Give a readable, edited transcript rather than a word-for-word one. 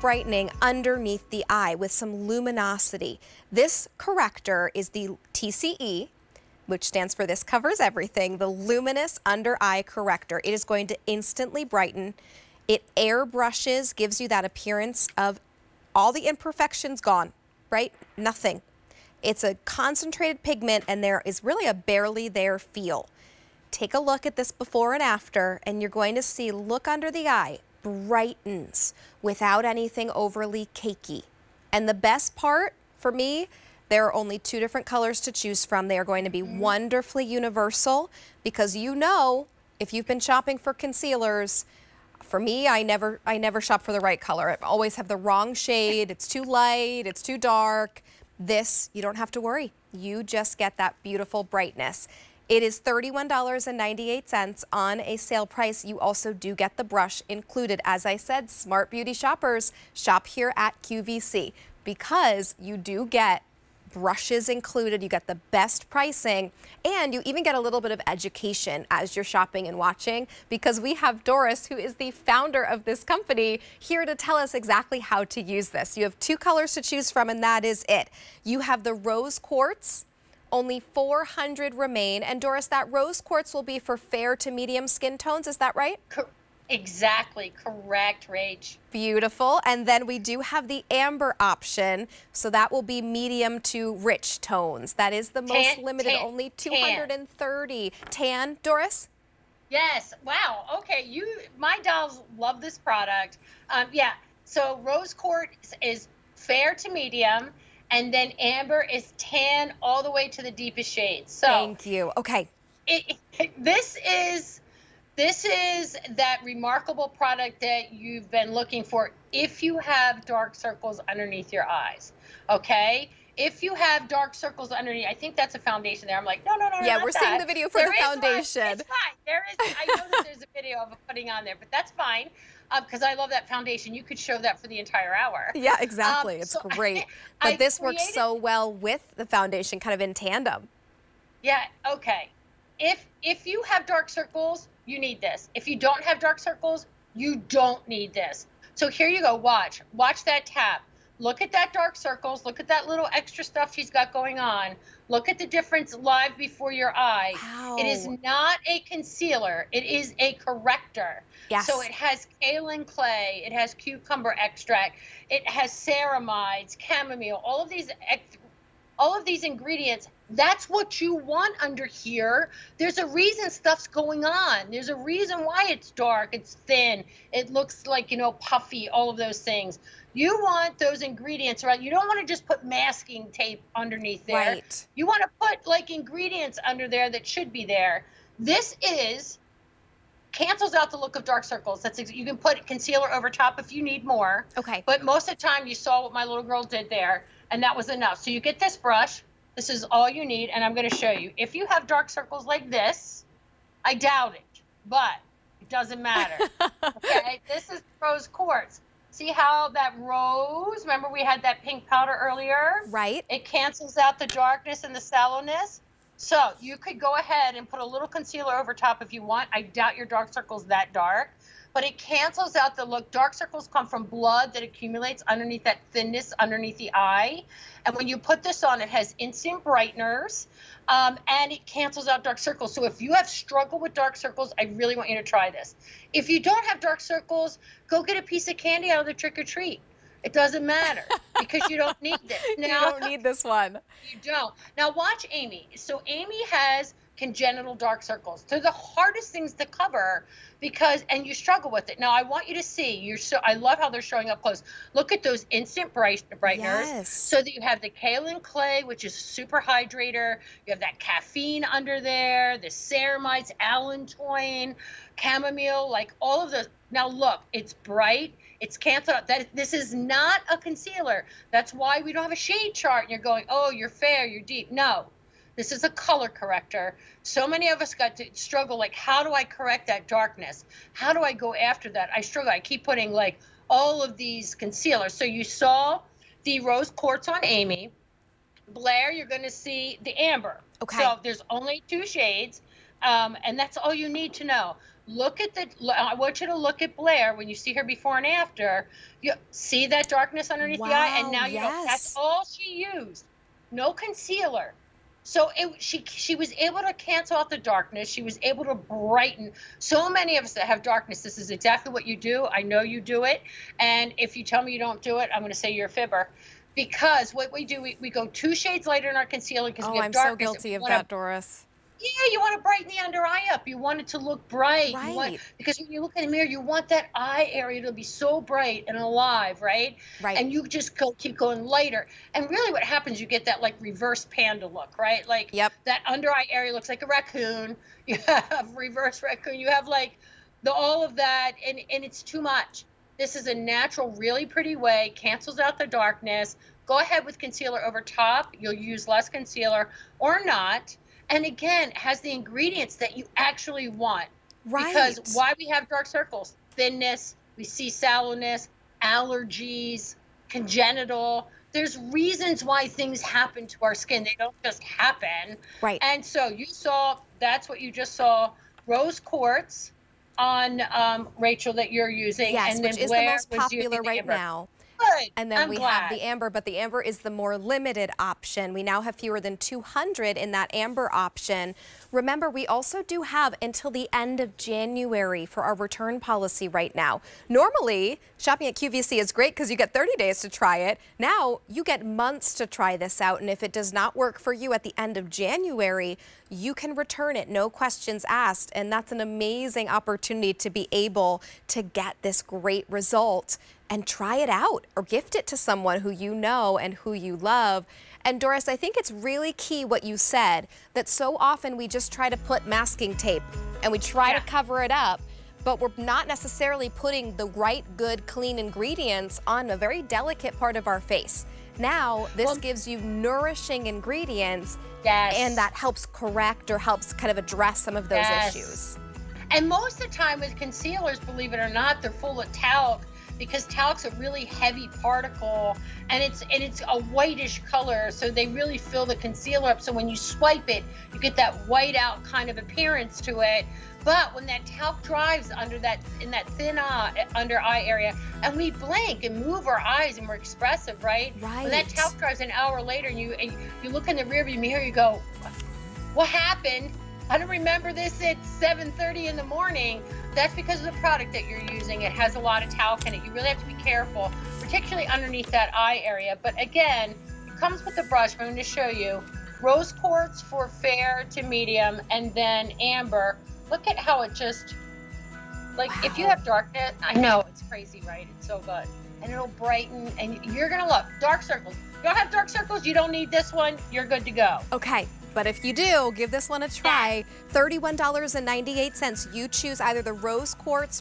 brightening underneath the eye with some luminosity. This corrector is the TCE, which stands for This Covers Everything, the Luminous Undereye Corrector. It is going to instantly brighten. It airbrushes, gives you that appearance of all the imperfections gone, right? Nothing. It's a concentrated pigment, and there is really a barely there feel. Take a look at this before and after, and you're going to see, look under the eye, brightens without anything overly cakey. And the best part for me, there are only 2 different colors to choose from. They are going to be wonderfully universal, because you know, if you've been shopping for concealers, for me, I never shop for the right color. I always have the wrong shade. It's too light, it's too dark. This, you don't have to worry. You just get that beautiful brightness. It is $31.98 on a sale price. You also do get the brush included. As I said, smart beauty shoppers, shop here at QVC, because you do get brushes included, you get the best pricing, and you even get a little bit of education as you're shopping and watching, because we have Doris, who is the founder of this company, here to tell us exactly how to use this. You have 2 colors to choose from, and that is it. You have the rose quartz. Only 400 remain. And Doris, that rose quartz will be for fair to medium skin tones, is that right? Exactly, correct, Rach. Beautiful. And then we do have the amber option, so that will be medium to rich tones. That is the most limited, only 230. Tan, Doris? Yes, wow, okay, my dolls love this product. Yeah, so rose quartz is fair to medium, and then amber is tan all the way to the deepest shades. So thank you. Okay. This is that remarkable product that you've been looking for if you have dark circles underneath your eyes. Okay? If you have dark circles underneath, I think that's a foundation there. I'm like, no. Yeah, we're seeing the video for the foundation. It's fine. I know that there's a video of putting on there, but that's fine. Because I love that foundation. You could show that for the entire hour. Yeah, exactly. It's great. But this works so well with the foundation, kind of in tandem. Yeah, okay. If you have dark circles, you need this. If you don't have dark circles, you don't need this. So here you go. Watch that tap. Look at that dark circles. Look at that little extra stuff she's got going on. Look at the difference live before your eye. Wow. It is not a concealer. It is a corrector. Yes. So it has kaolin clay. It has cucumber extract. It has ceramides, chamomile, all of these ingredients. That's what you want under here. There's a reason stuff's going on. There's a reason why it's dark, it's thin, it looks like, puffy, all of those things. You want those ingredients, right? You don't want to just put masking tape underneath there. Right. You want to put like ingredients under there that should be there. This cancels out the look of dark circles. You can put concealer over top if you need more. Okay. But most of the time you saw what my little girl did there, and that was enough. So you get this brush. This is all you need, and I'm going to show you. If you have dark circles like this, I doubt it, but it doesn't matter. Okay, this is rose quartz. See how that rose, remember we had that pink powder earlier? Right. It cancels out the darkness and the sallowness. So you could go ahead and put a little concealer over top if you want. I doubt your dark circle's that dark, but it cancels out the look. Dark circles come from blood that accumulates underneath that thinness underneath the eye. And when you put this on, it has instant brighteners, and it cancels out dark circles. So if you have struggled with dark circles, I really want you to try this. If you don't have dark circles, go get a piece of candy out of the trick or treat. It doesn't matter, because you don't need this. You don't need this one. You don't. Now watch Amy. So Amy has congenital dark circles. They're the hardest things to cover and you struggle with it. Now I want you to see, I love how they're showing up close. Look at those instant brighteners. Yes. So that you have the kaolin clay, which is a super hydrator. You have that caffeine under there, the ceramides, allantoin, chamomile, like all of those. Now look, it's bright. It's canceled out. This is not a concealer. That's why we don't have a shade chart and you're going, oh, you're fair, you're deep. No. This is a color corrector. So many of us got to struggle, like, how do I correct that darkness? How do I go after that? I struggle. I keep putting, like, all of these concealers. So you saw the rose quartz on Amy. Blair, you're going to see the amber. Okay. So there's only 2 shades, and that's all you need to know. look at I want you to look at Blair when you see her before and after. You see that darkness underneath the eye, and Wow, now you know that's yes. all she used. No concealer. So she was able to cancel out the darkness. She was able to brighten. So many of us that have darkness, this is exactly what you do. I know you do it. And if you tell me you don't do it, I'm going to say you're a fibber. Because what we do, we go 2 shades lighter in our concealer because Oh, we have I'm so darkness. guilty of that, Doris. Yeah, you want to brighten the under eye up. You want it to look bright. You want, Right, because when you look in the mirror, you want that eye area to be so bright and alive, right? right. And you just keep going lighter. And really what happens, you get that like reverse panda look, right? Like Yep. that under eye area looks like a raccoon. You have reverse raccoon. You have like all of that, and it's too much. This is a natural, really pretty way, cancels out the darkness. Go ahead with concealer over top. You'll use less concealer or not. And again, has the ingredients that you actually want. Right. Because why we have dark circles? Thinness, we see sallowness, allergies, congenital. There's reasons why things happen to our skin. They don't just happen. Right. And so you saw, that's what you just saw, rose quartz on Rachel that you're using. Yes, and then which is the Blair most was using popular the right amber. now. Good. And then I'm we glad. have the amber, but the amber is the more limited option. We now have fewer than 200 in that amber option. Remember, we also do have until the end of January for our return policy right now. Normally, shopping at QVC is great because you get 30 days to try it. Now, you get months to try this out, and if it does not work for you at the end of January, you can return it, no questions asked, and that's an amazing opportunity to be able to get this great result and try it out or gift it to someone who you know and who you love. And Doris, I think it's really key what you said, that so often we just try to put masking tape and we try to cover it up, but we're not necessarily putting the right, good, clean ingredients on a very delicate part of our face. Now, this gives you nourishing ingredients, and that helps correct or helps kind of address some of those issues. And most of the time with concealers, believe it or not, they're full of talc, because talc's a really heavy particle, and it's a whitish color, so they really fill the concealer up. So when you swipe it, you get that white out kind of appearance to it. But when that talc dries under that, in that thin under eye area, and we blink and move our eyes and we're expressive, right? Right. When that talc dries an hour later, and you look in the rearview mirror, you go, what happened? I don't remember this at 7:30 in the morning. That's because of the product that you're using. It has a lot of talc in it. You really have to be careful, particularly underneath that eye area. But again, it comes with the brush. I'm going to show you. Rose quartz for fair to medium, and then amber. Look at how it just, like, if you have darkness, I know, it's crazy, right? It's so good. And it'll brighten, and you're going to love dark circles. You don't have dark circles, you don't need this one, you're good to go. Okay. But if you do, give this one a try. $31.98. You choose either the rose quartz